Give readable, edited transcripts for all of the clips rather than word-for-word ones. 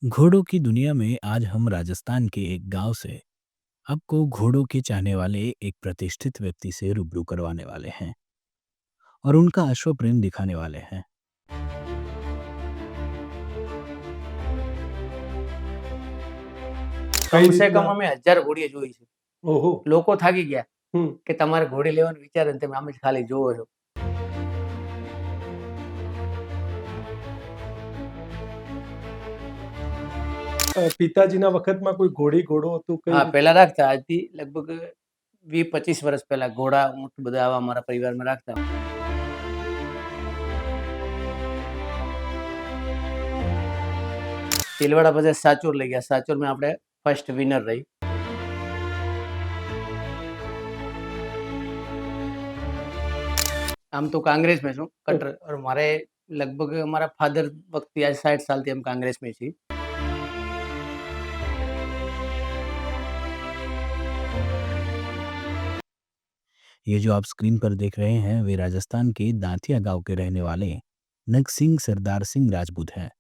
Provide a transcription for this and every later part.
घोड़ों की दुनिया में आज हम राजस्थान के एक गांव से आपको घोड़ों के चाहने वाले एक प्रतिष्ठित व्यक्ति से रूबरू करवाने वाले हैं और उनका अश्व प्रेम दिखाने वाले हैं। કઈ કમ સે કમ રીતના? અમે 1000 ઘોડીએ જોઈ છે. ઓહો! લોકો થાકી ગયા હમ. કે તમારે ઘોડી લેવાનું વિચારે ને તમે આમ જ ખાલી જોવો છો. પિતાજીના વખતમાં કોઈ ઘોડો હતું કઈ હા, રીતે? પહેલા રાખતા. આજથી લગભગ 20-25 વર્ષ પહેલા ઘોડા ઊંટ બધા આવા અમારા પરિવારમાં રાખતા. तिलवाड़ा પછી સાચોર લઈ ગયા. સાચોર में આપણે ફર્સ્ટ વિનર રહી. આમ તો कांग्रेस में છું कट्टर और મારે લગભગ અમારા ફાધર વખતથી आज 60 सालથી हम कांग्रेस में છીએ. ये जो आप स्क्रीन पर देख रहे हैं वे राजस्थान के दांतिया गांव के रहने वाले नगसिंह सरदार सिंह राजपूत हैं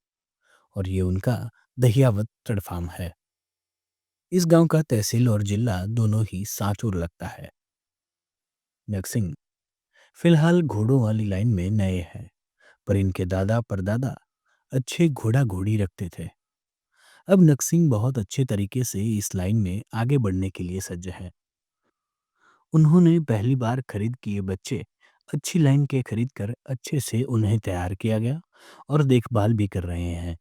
और ये उनका दहियावत तड़फाम है। इस गांव का तहसील और जिला दोनों ही सांचौर लगता है। नगसिंह फिलहाल घोड़ों वाली लाइन में नए हैं, पर इनके दादा परदादा अच्छे घोड़ा घोड़ी रखते थे। अब नगसिंह बहुत अच्छे तरीके से इस लाइन में आगे बढ़ने के लिए सज्ज हैं। उन्होंने पहली बार खरीद किए बच्चे अच्छी लाइन के खरीद कर अच्छे से उन्हें तैयार किया गया और देखभाल भी कर रहे हैं।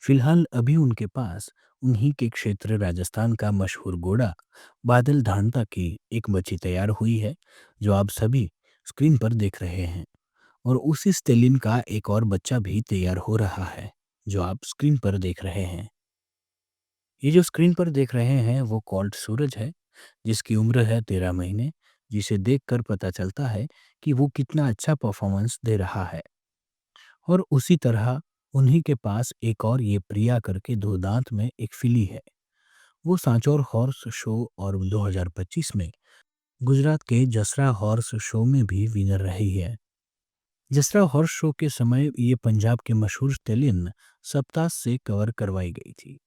फिलहाल अभी उनके पास उन्हीं के क्षेत्र राजस्थान का मशहूर घोड़ा बादल धानता की एक बच्ची तैयार हुई है, जो आप सभी स्क्रीन पर देख रहे हैं। और उसी स्टेलिन का एक और बच्चा भी तैयार हो रहा है, जो आप स्क्रीन पर देख रहे हैं। ये जो स्क्रीन पर देख रहे हैं वो कॉल्ट सूरज है, जिसकी उम्र है 13 महीने, जिसे देखकर पता चलता है कि वो कितना अच्छा परफॉर्मेंस दे रहा है। और उसी तरह उन्हीं के पास एक और ये प्रिया करके दो दांत में एक फिली है। वो सांचौर हॉर्स शो और 2025 में गुजरात के जसरा हॉर्स शो में भी विनर रही है। जसरा हॉर्स शो के समय ये पंजाब के मशहूर स्टेलियन सप्ताह से कवर करवाई गई थी।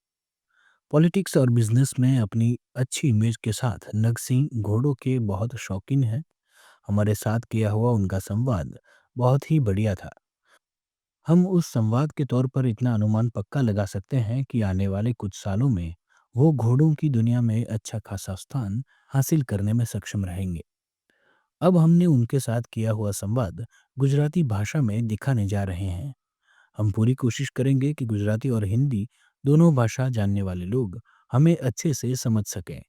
पॉलिटिक्स और बिजनेस में अपनी अच्छी इमेज के साथ नगसिंह घोड़ों के बहुत शौकीन हैं। हमारे साथ किया हुआ उनका संवाद बहुत ही बढ़िया था। हम उस संवाद के तौर पर इतना अनुमान पक्का लगा सकते हैं कि आने वाले कुछ सालों में वो घोड़ों की दुनिया में अच्छा खासा स्थान हासिल करने में सक्षम रहेंगे। अब हमने उनके साथ किया हुआ संवाद गुजराती भाषा में दिखाने जा रहे हैं। हम पूरी कोशिश करेंगे कि गुजराती और हिंदी दोनों भाषा जानने वाले लोग हमें अच्छे से समझ सकें।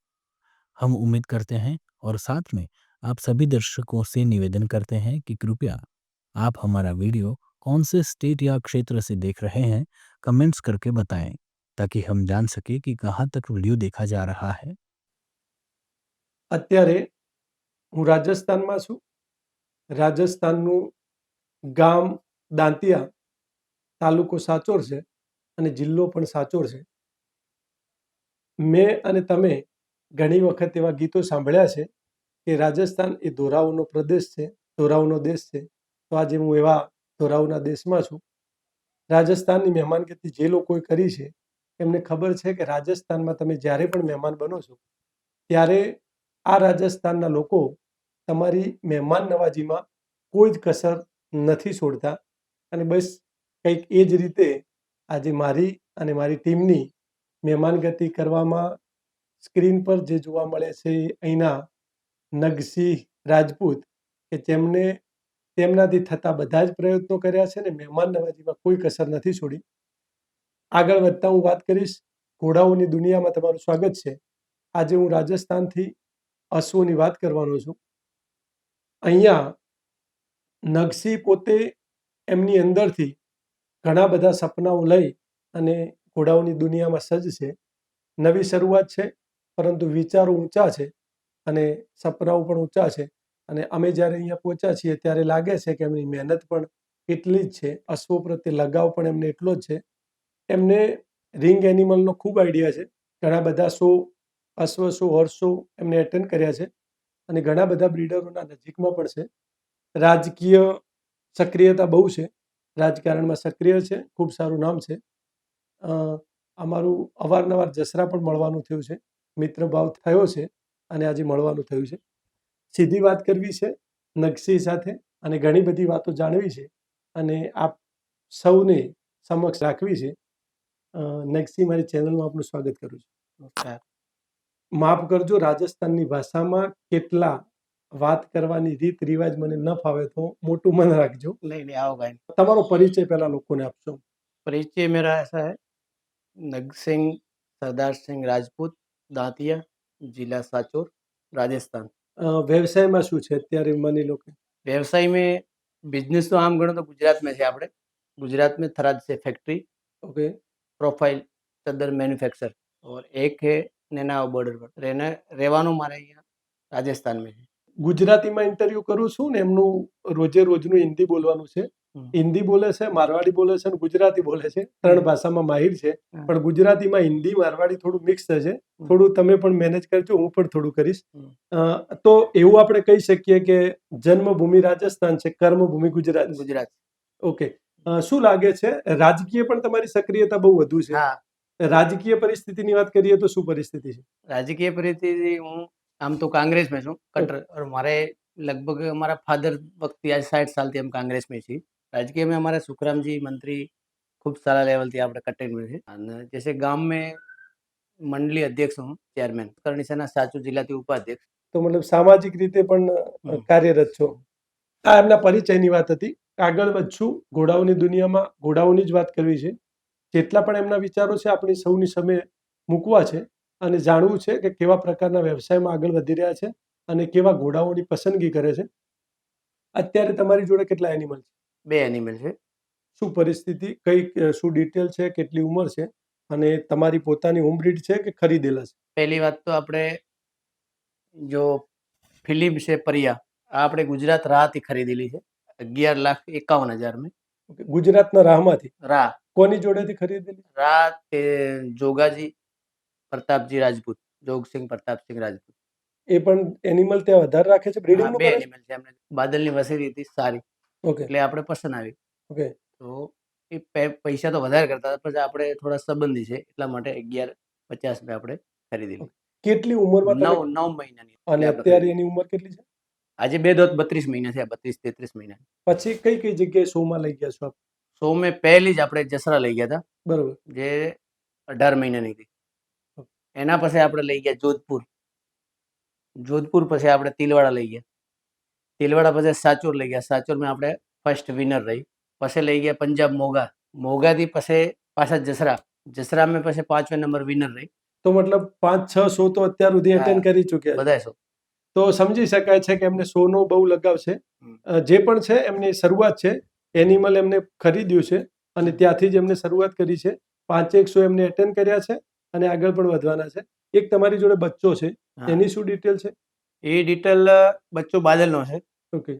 हम उम्मीद करते हैं और साथ में आप सभी दर्शकों से निवेदन करते हैं कि कृपया आप हमारा वीडियो कौन से स्टेट या क्षेत्र से देख रहे हैं कमेंट्स करके बताएं, ताकि हम जान सके कि कहां तक वीडियो देखा जा रहा है। અત્યારે હું રાજસ્થાનમાં છું. રાજસ્થાનનું ગામ દાંતિયા, તાલુકો સાચોર છે અને જિલ્લો પણ સાચોર છે. મેં અને તમે ઘણી વખત એવા ગીતો સાંભળ્યા છે કે રાજસ્થાન એ ધોરાઓનો પ્રદેશ છે, ધોરાઓનો દેશ છે. તો આજે હું એવા ધોરાઓના દેશમાં છું. રાજસ્થાનની મહેમાનગતિ જે લોકોએ કરી છે એમને ખબર છે કે રાજસ્થાનમાં તમે જ્યારે પણ મહેમાન બનો છો ત્યારે આ રાજસ્થાનના લોકો તમારી મહેમાન નવાજીમાં કોઈ જ કસર નથી છોડતા અને બસ કંઈક એ જ રીતે આજે મારી અને મારી ટીમની મહેમાનગતિ કરવામાં સ્ક્રીન પર જે જોવા મળે છે એ અહીંના નગસિંહ રાજપૂત કે જેમને તેમનાથી થતા બધા જ પ્રયત્નો કર્યા છે ને મહેમાન નવાજીમાં કોઈ કસર નથી છોડી. આગળ વધતા હું વાત કરીશ. ઘોડાઓની દુનિયામાં તમારું સ્વાગત છે. આજે હું રાજસ્થાનથી અશ્વની વાત કરવાનો છું. અહીંયા નગસિંહ પોતે એમની અંદરથી ઘણા બધા સપનાઓ લઈ અને ઘોડાઓની દુનિયામાં સજ્જ છે. નવી શરૂઆત છે, પરંતુ વિચારો ઊંચા છે અને સપનાઓ પણ ઊંચા છે. અને અમે જ્યારે અહીંયા પહોંચ્યા છીએ ત્યારે લાગે છે કે એમની મહેનત પણ એટલી જ છે, અશ્વો પ્રત્યે લગાવ પણ એમને એટલો જ છે. એમને રિંગ એનિમલનો ખૂબ આઈડિયા છે. ઘણા બધા શો, અશ્વ શો, હોર્સ શો એમને એટેન્ડ કર્યા છે અને ઘણા બધા બ્રીડરોના નજીકમાં પણ છે. રાજકીય સક્રિયતા બહુ છે, રાજકારણમાં સક્રિય છે, ખૂબ સારું નામ છે. અમારું અવારનવાર જસરા પણ મળવાનું થયું છે, મિત્રભાવ થયો છે અને આજે મળવાનું થયું છે. સીધી વાત કરવી છે નગસિંહ સાથે અને ઘણી બધી વાતો જાણવી છે અને આપ સૌને સમક્ષ રાખવી છે. નગસિંહ, મારી ચેનલમાં આપનું સ્વાગત કરું છું. નમસ્કાર. માફ કરજો, રાજસ્થાનની ભાષામાં કેટલા વાત કરવાની રીત રિવાજ મને ન ફાવે તો મોટું મન રાખજો. नहीं नहीं आओ भाई. તમારો પરિચય પહેલા લોકોને આપશો. परिचय मेरा ऐसा है, नग सिंह सरदार सिंह राजपूत, दांतिया, जिला साचोर, राजस्थान. વ્યવસાયમાં શું છે અત્યારે માની લો કે? व्यवसाय में बिजनेस तो आम गणो तो गुजरात में છે આપણે. गुजरात में थराद से फैक्ट्री, ઓકે, प्रोफाइल चद्दर मैन्युफैक्चर, और एक है नेनाव बॉर्डर पर. रहना રહેવાનું મારે અહીંયા રાજસ્થાન में है. ગુજરાતીમાં ઇન્ટરવ્યુ કરું છું ને એમનું રોજે રોજનું હિન્દી બોલવાનું છે. હિન્દી બોલે છે, મારવાડી બોલે છે અને ગુજરાતી બોલે છે. 3 ભાષામાં માહિર છે, પણ ગુજરાતીમાં હિન્દી મારવાડી થોડું મિક્સ થશે. થોડું તમે પણ મેનેજ કરજો, હું પણ થોડું કરીશ. તો એવું આપણે કહી શકીએ કે જન્મભૂમિ રાજસ્થાન છે, કર્મભૂમિ ગુજરાત. ગુજરાત. ઓકે, શું લાગે છે રાજકીય પણ તમારી સક્રિયતા બહુ વધુ છે? હા, રાજકીય પરિસ્થિતિની વાત કરીએ તો શું પરિસ્થિતિ છે? રાજકીય પરિસ્થિતિ હું આમ તો कांग्रेस में છું કટ્ટર, और મારે લગભગ અમારા ફાધર વખતથી આજ 60 સાલથી हम कांग्रेस में છીએ. રાજકીય में हमारे सुखरामजी मंत्री खूब सारा लेवल થી આપણે कट्टर में છે. અને जैसे गांव में मंडली अध्यक्ष हूँ, चेयरमैन करणी सेना साचू जिल्लाથી ઉપાધ્યક્ષ. તો મતલબ સામાજિક રીતે પણ કાર્યરત છો. આ એમના પરિચયની વાત હતી. આગળ વધશું. ઘોડાઓની દુનિયામાં ઘોડાઓની જ વાત કરવી છે. જેટલા પણ એમના વિચારો છે આપણી સૌની સામે મૂકવા છે અને જાણવું છે કે કેવા પ્રકારના વ્યવસાયમાં આગળ વધી રહ્યા છે અને કેવા ઘોડાઓની પસંદગી કરે છે. અત્યારે તમારી જોડે કેટલા એનિમલ છે? 2 એનિમલ છે. શું પરિસ્થિતિ, શું ડિટેલ છે, કેટલી ઉંમર છે અને તમારી પોતાની હોમ બ્રીડ છે કે ખરીદેલા છે? પહેલી વાત તો આપણે જો ફિલિપ છે પરિયા, આ આપણે ગુજરાત રાહથી ખરીદેલી છે 11,51,000 में. ઓકે, ગુજરાતના રાહમાંથી. રાહ કોની જોડેથી ખરીદેલી? રાહ તે જોગાજી પ્રતાપજી રાજપૂત, જોગસિંહ પ્રતાપસિંહ રાજપૂત. એ પણ એનિમલ ત્યાં વધારે રાખે છે, હા, બ્રીડિંગ 2 એનિમલ છે. એમને બાદલની વસેરી હતી સારી, ઓકે, એટલે આપણે પસંદ આવી. ઓકે. તો એ પૈસા તો વધારે કરતા હતા, પછી આપણે થોડા સંબંધી છે એટલા માટે 11,50 में આપણે ખરીદેલી. કેટલી ઉંમરમાં તમે? 9 મહિનાની. અને અત્યારે એની ઉંમર કેટલી છે? આજે 2 દોત 32 મહિના થયા, 32-33 મહિના. પછી કઈ કઈ જગ્યાએ શોમાં લઈ ગયા છો આપ? સો મેં પહેલી જ આપણે જસરા લઈ ગયા હતા, બરોબર. જે 18 મહિનાની હતી. એના પછી આપણે લઈ ગયા જોધપુર. જોધપુર પછી આપણે તિલવાડા લઈ ગયા. તિલવાડા પછી સાચોર લઈ ગયા. સાચોરમાં આપણે ફર્સ્ટ વિનર રહી. પછી લઈ ગયા પંજાબ મોગા. મોગાથી પછી પાછા જસરા. જસરામાં પછી 5મે નંબર વિનર રહી. તો મતલબ 5-6 શો તો અત્યાર સુધી એટેન્ડ કરી ચૂક્યા છે. બધાય શો. તો સમજી શકાય છે કે એમને શોનો બહુ લગાવ છે. જે પણ છે એમની શરૂઆત છે, એનિમલ એમને ખરીદ્યું છે અને ત્યાંથી જ એમને શરૂઆત કરી છે. 5-1 શો એમને એટેન્ડ કર્યા છે અને આગળ પણ વધવાના છે. એક તમારી જોડે બચ્ચો છે, એની શું ડિટેલ છે? એ ડિટેલ બચ્ચો બાદલનો છે. ઓકે,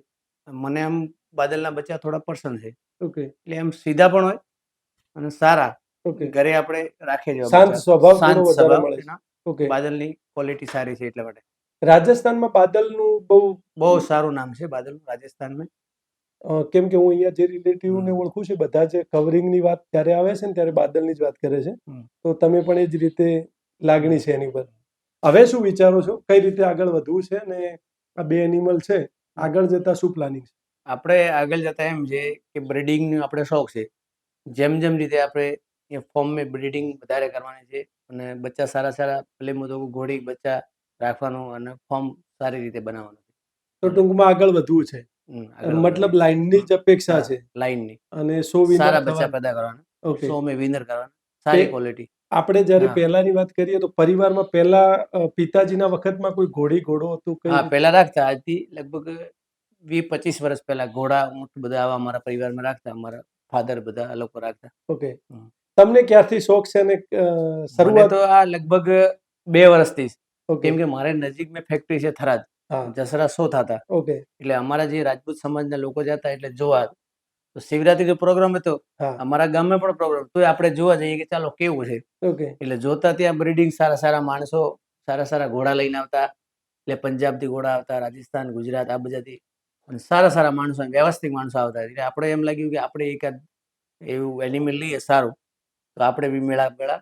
મને આમ બાદલના બચ્ચા થોડા પસંદ છે. ઓકે, એટલે એમ સીધા પણ હોય અને સારા. ઓકે. ઘરે આપણે રાખીએ છીએ. શાંત સ્વભાવ શાંત થોડો વધારે સ્વભાવ મળે છે. એના. ઓકે. બાદલની ક્વોલિટી સારી છે એટલા માટે. રાજસ્થાનમાં બાદલનું બહુ સારું નામ છે બાદલનું રાજસ્થાનમાં. કેમ કે હું અહીંયા જે રિલેટિવને ઓળખું છું બધા જ કવરિંગની વાત ત્યારે આવે છે ને ત્યારે બાદલની જ વાત કરે છે. તો તમે પણ એ જ રીતે લાગણી છે એની પર. હવે શું વિચારો છો, કઈ રીતે આગળ વધવું છે અને આ 2 એનિમલ છે આગળ જતા શું પ્લાનિંગ છે? આપણે આગળ જતા એમ છે કે બ્રીડિંગનો આપણે શોખ છે. જેમ જેમ રીતે આપણે એ ફોર્મમાં બ્રીડિંગ વધારે કરવાની છે અને બચ્ચા સારા સારા પેલે તો ઘોડી બચ્ચા રાખવાનું અને ફોર્મ સારી રીતે બનાવવાનું છે. તો ટૂંકમાં આગળ વધવું છે, મતલબ લાઈનની જ અપેક્ષા છે લાઈનની અને 100 વિનર સારા બચ્ચા થવાના. પેદા કરવાના. ઓકે. 100 મેં વિનર કરવાના, સારી ક્વોલિટી. આપણે જ્યારે હા. પહેલાની વાત કરીએ તો પરિવારમાં પહેલા પિતાજીના વખતમાં કોઈ ઘોડો હતું? હા, પહેલા રાખતા. આજથી લગભગ 20-25 વર્ષ પહેલા ઘોડા ઊંટ બધા આવા અમારા પરિવારમાં રાખતા. અમારા ફાધર બધા આ લોકો રાખતા. ઓકે. તમને ક્યારથી શોખ છે અને મને શરૂઆત? તો આ લગભગ 2 વર્ષથી જ. ઓકે, કેમ કે મારે નજીકમાં ફેક્ટરી છે થરાદ, હા, જસરા શો થતા. ઓકે, એટલે અમારા જે રાજપૂત સમાજના લોકો જતા એટલે જોવા. તો શિવરાત્રીનો પ્રોગ્રામ હતો, હા, અમારા ગામમાં પણ પ્રોગ્રામ, તોય આપણે જોવા જઈએ કે ચાલો કેવું છે. ઓકે, એટલે જોતા ત્યાં બ્રીડિંગ સારા સારા માણસો સારા સારા ઘોડા લઈને આવતા. એટલે પંજાબથી ઘોડા આવતા, રાજસ્થાન, ગુજરાત આ બધાથી અને સારા સારા માણસો, વ્યવસ્થિત માણસો આવતા. એટલે આપણે એમ લાગ્યું કે આપણે એકાદ એવું એનિમલ લઈએ સારું, તો આપણે બી મેળા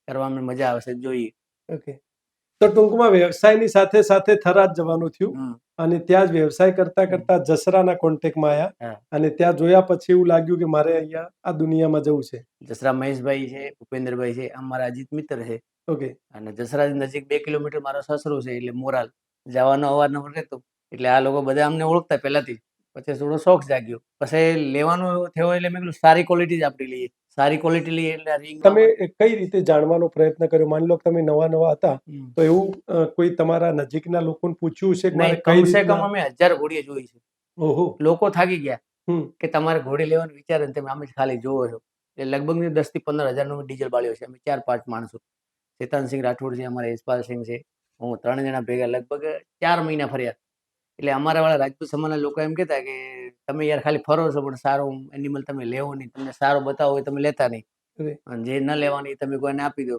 કરવામાં મજા આવશે, જોઈએ. ઓકે. તો ટૂંકમાં વ્યવસાયની સાથે સાથે થરાદ જવાનું થયું હમ. અને ત્યાં જ વ્યવસાય કરતા કરતા જસરાના કોન્ટેક્ટમાં આવ્યા હા. અને ત્યાં જોયા પછી એવું લાગ્યું કે મારે અહીંયા આ દુનિયામાં જવું છે. જસરા મહેશભાઈ છે, ભૂપેન્દ્રભાઈ છે, આમ મારા અજીત મિત્ર છે. ઓકે. અને જસરા નજીક 2 કિલોમીટર મારો સસરો છે, એટલે મોરાલ જવાનો અવારનવાર રહેતો. એટલે આ લોકો બધા અમને ઓળખતા પહેલાથી. પછી થોડો શોખ જાગ્યો. પછી લેવાનો થયો એટલે મેં કીધું સારી ક્વોલિટી જ આપણે લઈએ. સારી ક્વોલિટી લઈએ એટલે રિંગમાં તમે કઈ રીતે જાણવાનો પ્રયત્ન કર્યો? માની લો કે તમે નવા હતા તો એવું કોઈ તમારા નજીકના લોકોને પૂછ્યું છે કે મારે નહીં, કઈ કમસે કમ રીતના? અમે 1000 ઘોડીએ જોઈ છે. ઓહો. લોકો થાકી ગયા હમ. કે તમારે ઘોડી લેવાનું વિચારે ને તમે આમ જ ખાલી જોવો છો. એટલે લગભગ 10 થી 15 હજારનો ડીઝલ બાળ્યો છે. અમે 4-5 માણસો, ચેતનસિંહ રાઠોડ છે, અમારા યશપાલસિંહ છે, હું 3 જણા ભેગા લગભગ 4 મહિના ફર્યા. એટલે અમારા વાળા રાજપૂત સમાજના લોકો એમ કહેતા કે તમે યાર ખાલી ફરો છો પણ સારો એનિમલ તમે લેવો નહીં, તમને સારો બતાવો હોય તમે લેતા નહીં, અરે. અને જે ન લેવાની તમે કોઈને આપી દો.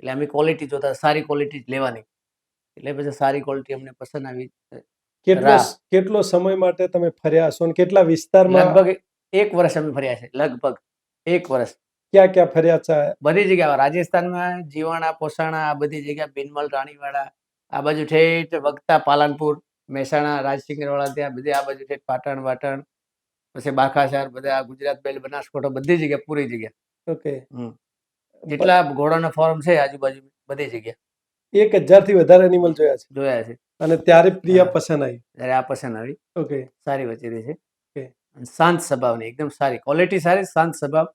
એટલે અમે ક્વોલિટી જોતા, સારી ક્વોલિટી જ લેવાની. એટલે પછી સારી ક્વોલિટી અમને પસંદ આવી. કેટલો સમય માટે તમે ફર્યા હશો અને કેટલા વિસ્તારમાં? લગભગ 1 વર્ષ અમે ફર્યા છે. લગભગ 1 વર્ષ. ક્યાં ક્યાં ફર્યા છે? બધી જગ્યા, રાજસ્થાનમાં જીવાણા, પોસાણા, આ બધી જગ્યા, બિનમલ, રાણીવાડા, આ બાજુ ઠેઠ વગતા, પાલનપુર, મહેસાણા, રાજસિંગરવાળા, ત્યાં બધી આ બાજુ ઠેઠ પાટણ વાટણ, પછી બાખાસાર, બધા આ ગુજરાત બેલ, બનાસકોઠો, બધી જગ્યા, પૂરી જગ્યા. ઓકે. જેટલા ઘોડાના ફોર્મ છે આજુબાજુ બધી જગ્યા 1000 થી વધારે એનિમલ જોયા છે. અને ત્યારે પ્રિયા પસંદ આવી. ત્યારે આ પસંદ આવી. ઓકે. સારી વચેરી છે. ઓકે. અને શાંત સ્વભાવની, એકદમ સારી ક્વોલિટી, સારી શાંત સ્વભાવ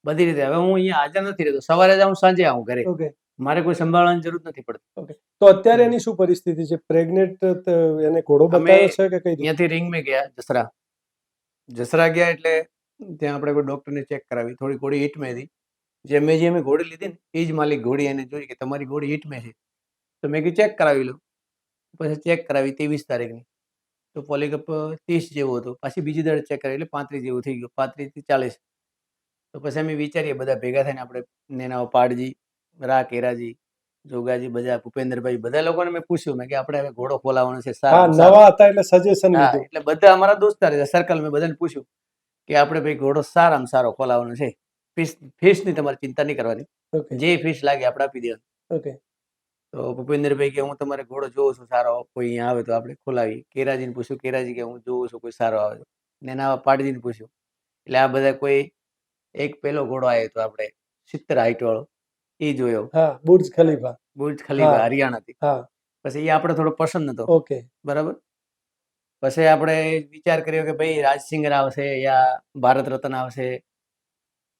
બધી રીતે. હવે હું અહીંયા હાજર નથી રહેતો, સવારે જાઉં, સાંજે આવું ઘરે. ઓકે. મારે કોઈ સંભાળવાની જરૂર નથી પડતી. ઓકે. તો અત્યારે એની શું પરિસ્થિતિ છે? પ્રેગ્નેન્ટ એને ઘોડો અમે બતાવ્યો છે કે કઈ રીતે? અહીંયાથી રિંગ મેં ગયા, જસરા ગયા એટલે ત્યાં આપણે કોઈ ડોક્ટરને ચેક કરાવી. થોડી ઘોડી હિટમાં હતી. જે અમે ઘોડી લીધી ને એ જ માલિક ઘોડી એને જોઈ કે તમારી ઘોડી હિટમાં છે, તો મેં કીધું ચેક કરાવી લો. પછી ચેક કરાવી 23 તારીખની, તો પોલીકપ 30 જેવો હતો. પાછી બીજી દાડે ચેક કરાવી એટલે 35 જેવું થઈ ગયું, 35 થી 40. તો પછી અમે વિચારીએ બધા ભેગા થઈને આપણે નેનાઓ, પાડજી, રા કેરાજી, જોગાજી, બધા ભૂપેન્દ્રભાઈ, બધા લોકોને મેં પૂછ્યું, મેં કે આપણે હવે ઘોડો ખોલાવવાનો છે. નવા હતા એટલે સજેશન લીધું. એટલે બધા અમારા દોસ્તાર સર્કલ, મેં બધાને પૂછ્યું કે આપણે ભાઈ ઘોડો સારામાં સારો ખોલાવવાનો છે. ફીસની તમારે ચિંતા નહીં કરવાની, જે ફીસ લાગે આપણે આપી દેવાની. ઓકે. તો ભૂપેન્દ્રભાઈ કે હું તમારે ઘોડો જોઉં છું સારો, કોઈ અહીંયા આવે તો આપણે ખોલાવી. કેરાજીને પૂછ્યું, કેરાજી કે હું જોઉં છું કોઈ સારો આવે. નેના પાડજીને પૂછ્યું. એટલે આ બધા કોઈ એક પેલો ઘોડો આવ્યો તો આપણે 70 હાઈટ વાળો, એ જોયો. બુર્જ ખલીફા હરિયાણાથી. પછી એ આપણે થોડો પસંદ નતો. ઓકે. બરાબર. પછી આપણે વિચાર કર્યો કે ભાઈ રાજસિંગર આવશે યા ભારત રત્ન આવશે,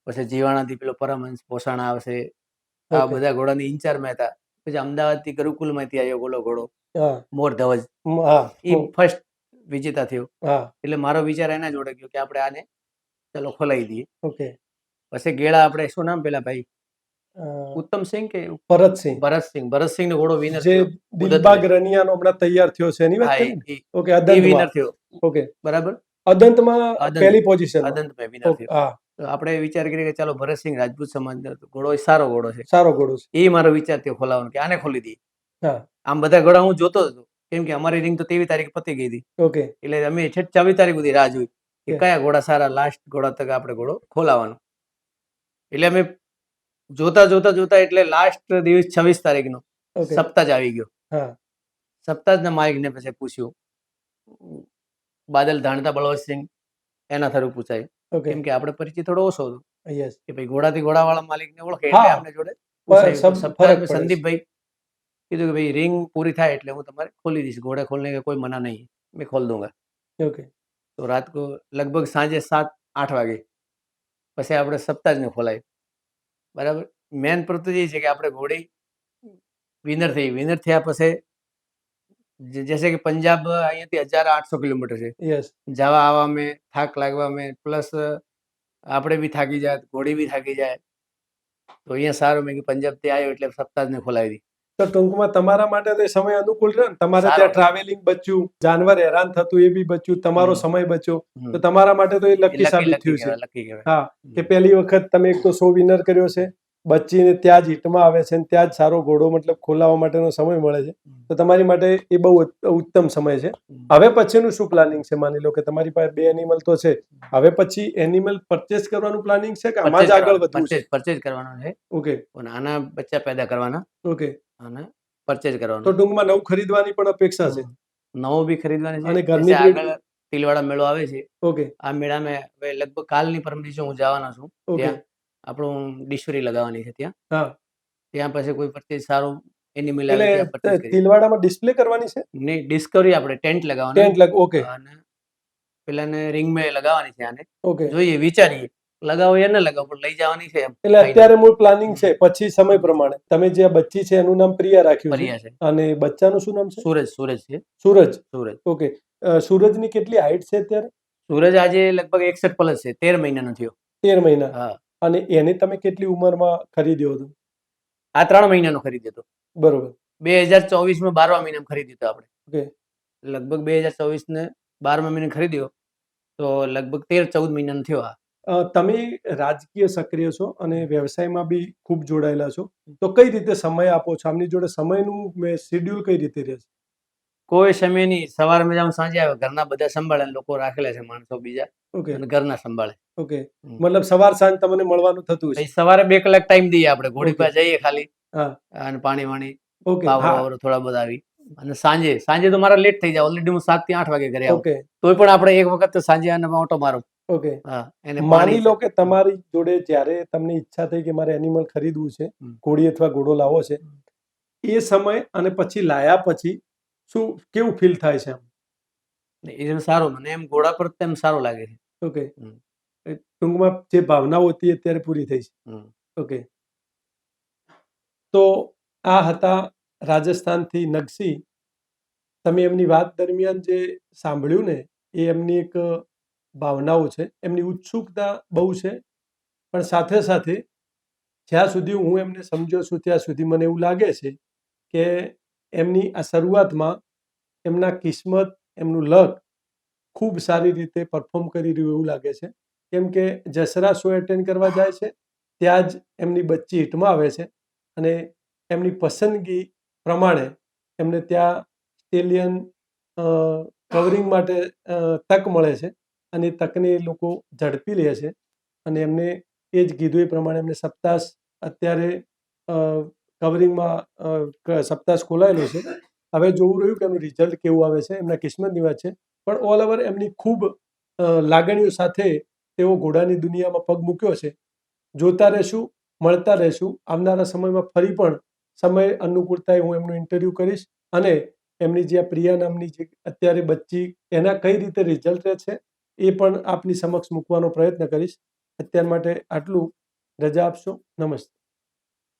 પછી જીવાણાથી પેલો પરમહંસ પોસાણા આવશે. આ બધા ઘોડાની ઇન્ચાર્જમાં હતા. પછી અમદાવાદથી ગુરુકુલમાંથી આવ્યો ઘોડો, મોર ધવજ, એ ફર્સ્ટ વિજેતા થયો. એટલે મારો વિચાર એના જોડે ગયો કે આપણે આને ચલો ખોલાવી દઈએ. ઓકે. પછી ગેળા આપણે, શું નામ પેલા ભાઈ, ઉત્તમસિંહ કે ભરતસિંહ નો ઘોડો વિનર થયો. દિલબાગ રનિયાનો હમણાં તૈયાર થયો છે એની વાત કરી ને? ઓકે. વિનર થયો. ઓકે. બરાબર. અદંતમાં પહેલી પોઝિશન. અદંતમાં વિનર થયો. તો આપણે વિચાર કરીએ કે ચાલો ભરતસિંહ રાજપૂત સમાજ ઘોડો સારો ઘોડો છે. એ મારો વિચાર થયો ખોલાવવાનો કે આને ખોલી દઈએ. આમ બધા ઘોડા હું જોતો હતો, કેમ કે અમારી રિંગ તો 23 તારીખે પતી ગઈ હતી. ઓકે. એટલે અમે 24 તારીખ સુધી રાહ જોઈ કે કયા ઘોડા સારા, લાસ્ટ ઘોડા તક આપણે ઘોડો ખોલાવાનો. એટલે અમે જોતા એટલે લાસ્ટ દિવસ 26 તારીખનો સપ્તાહ આવી ગયો. સપ્તાહના માલિકને પછી પૂછ્યું, બાદલ ધાણતા બળવંતસિંહ, એના થરું પૂછાયું. કેમ કે આપણે પરિચય થોડો ઓછો હતો કે ભાઈ ઘોડાથી ઘોડાવાળા માલિકને ઓળખે એટલે આપણે જોડે પૂછાયું. સંદીપભાઈ કીધું કે ભાઈ રિંગ પૂરી થાય એટલે હું તમારે ખોલી દઈશ, ઘોડે ખોલને કે કોઈ મના નહીં, મેં ખોલ દઉંગા. ઓકે. તો રાત કો લગભગ સાંજે 7-8 વાગે પછી આપણે સપ્તાહને ખોલાય. બરાબર. મેન પ્રવૃત્તિ એ છે કે આપણે ઘોડી વિનર થયા પછી જैसे કે પંજાબ અહીંયાથી 1800 કિલોમીટર છે. જવા આવવા મેં થાક લાગવા મેં, પ્લસ આપણે બી થાકી જાય, ઘોડી બી થાકી જાય. તો અહીંયા સારું, મેં કે પંજાબથી આવ્યો એટલે સપ્તાહને ખોલાવી દી. તો ટૂંકમાં તમારા માટે તો સમય અનુકૂળ રહ્યો ને? તમારે ત્યાં ટ્રાવેલિંગ બચ્યું, જાનવર હેરાન થતું એ બી બચ્યું, તમારો સમય બચ્યો, તો તમારા માટે તો એ લકી સાબિત થયું છે. કે પહેલી વખત તમે એક તો શો વિનર કર્યો છે, બચ્ચીને ત્યાં જ હિટમાં આવે છે અને ત્યાં જ સારો ઘોડો મતલબ ખોલાવવા માટેનો સમય મળે છે, તો તમારી માટે એ બહુ ઉત્તમ સમય છે. હવે પછીનું શું પ્લાનિંગ છે? માની લો કે તમારી પાસે 2 એનિમલ તો છે, હવે પછી એનિમલ પરચેસ કરવાનું પ્લાનિંગ છે કે આમાં જ આગળ વધવું છે? પરચેજ કરવાનો છે ઓકે અને આના બચ્ચા પેદા કરવાના ઓકે. અને પરચેજ તો કરવાનો. ટૂંકમાં નવું ખરીદવાની પણ અપેક્ષા છે નવો બી ખરીદવાની છે. અને જैसे ઘરની આગળ breed? તિલવાડા મેળો આવે છે, ઓકે આ મેળામાં હવે લગભગ કાલની પરમ દિવસે હું જવાનો છું. ઓકે. ત્યાં આપણું ડિશવરી લગાવવાની છે. હા, ત્યાં પછી કોઈ પરચેજ સારું એનિમલ આવે ત્યાં એટલે પરચેજ કરીએ. તિલવાડામાં ડિસ્પ્લે કરવાની છે? નહીં, ડિસ્કવરી આપણે ટેન્ટ લગાવવાનું ટેન્ટ ઓકે અને પેલાને રિંગ મેં લગાવવાની છે. આને ઓકે. જોઈએ, વિચારીએ લગાવો યા ન લગાવો, પણ લઈ જવાની છે એમ એટલે final. અત્યારે મૂળ પ્લાનિંગ છે, પછી સમય પ્રમાણે તમે જે આ બચ્ચી છે એનું નામ પ્રિયા રાખ્યું છે પરિયા છે. અને બચ્ચાનું શું નામ છે? સૂરજ છે. સૂરજ. સૂરજ ઓકે. સૂરજની કેટલી હાઈટ છે અત્યારે? સૂરજ આજે લગભગ 61 પ્લસ છે. 13 મહિનાનો થયો. 13 મહિના. હા, અને એને તમે કેટલી ઉંમરમાં ખરીદ્યો હતો? આ 3 મહિનાનો ખરીદ્યો હતો. બરોબર. 2024 માં 12મા મહિનામાં ખરીદ્યો હતો આપણે. ઓકે. લગભગ 2024 ને 12મા મહિને ખરીદ્યો તો લગભગ 13-14 મહિનાનો થયો. તમે રાજકીય સક્રિય છો અને વ્યવસાયમાં બી ખૂબ જોડાયેલા છો, તો કઈ રીતે સમય આપો છો? આમની જોડે સમયનું શેડ્યુલ કઈ રીતે રહે છે? કોઈ સમય નહીં, સવારમાં જાઉં સાંજે આવે, ઘરના બધા સંભાળે, લોકો રાખેલા છે માણસો બીજા ઓકે અને ઘરના સંભાળે. ઓકે. મતલબ સવાર સાંજ તમને મળવાનું થતું છે? પછી સવારે 2 કલાક ટાઈમ દઈએ આપણે, ઘોડી ઓકે. પાસે જઈએ ખાલી હા અને પાણી વાણી ઓકે. પાવરો હા વાવરો થોડા બધા આવી અને સાંજે તો મારા લેટ થઈ જાય. ઓલરેડી હું 7 થી 8 વાગે ઘરે આવું, ઓકે તોય પણ આપણે એક વખત તો સાંજે આને ઓટો મારો. ઓકે. હા, એને માની પાણી લો કે તમારી જોડે જ્યારે તમને ઈચ્છા થઈ કે મારે એનિમલ ખરીદવું છે, ઘોડી અથવા ઘોડો લાવવો છે, એ સમય અને પછી લાયા પછી શું કેવું ફીલ થાય છે આમ? એ સારું, મને એમ ઘોડા પર તેમ સારું લાગે છે. ઓકે. હમ. ટૂંકમાં જે ભાવનાઓ હતી એ અત્યારે પૂરી થઈ છે. હમ. ઓકે. તો આ હતા રાજસ્થાનથી નગસી. તમે એમની વાત દરમિયાન જે સાંભળ્યું ને, એ એમની એક ભાવનાઓ છે, એમની ઉત્સુકતા બહુ છે, પણ સાથે સાથે જ્યાં સુધી હું એમને સમજ્યો છું ત્યાં સુધી મને એવું લાગે છે કે એમની આ શરૂઆતમાં એમના કિસ્મત, એમનું લક ખૂબ સારી રીતે પરફોર્મ કરી રહ્યું એવું લાગે છે. કેમ કે જસરા શો એટેન્ડ કરવા જાય છે, ત્યાં જ એમની બચ્ચી હિટમાં આવે છે અને એમની પસંદગી પ્રમાણે એમને ત્યાં સ્ટેલિયન કવરિંગ માટે તક મળે છે અને એ તકને એ લોકો ઝડપી લે છે અને એમને એ જ કીધું એ પ્રમાણે એમને સપ્તાસ અત્યારે કવરિંગમાં સપ્તાસ ખોલાયેલો છે. હવે જોવું રહ્યું કે એનું રિઝલ્ટ કેવું આવે છે, એમના કિસ્મતની વાત છે. પણ ઓલ ઓવર એમની ખૂબ લાગણીઓ સાથે તેઓ ઘોડાની દુનિયામાં પગ મૂક્યો છે. જોતા રહેશું, મળતા રહેશું. આવનારા સમયમાં ફરી પણ સમય અનુકૂળતાએ હું એમનું ઇન્ટરવ્યૂ કરીશ અને એમની જે આ પ્રિયા નામની જે અત્યારે બચ્ચી એના કઈ રીતે રિઝલ્ટ રહે છે એ પણ આપની સમક્ષ મૂકવાનો પ્રયત્ન કરીશ. અત્યાર માટે આટલું. રજા આપશો. નમસ્તે.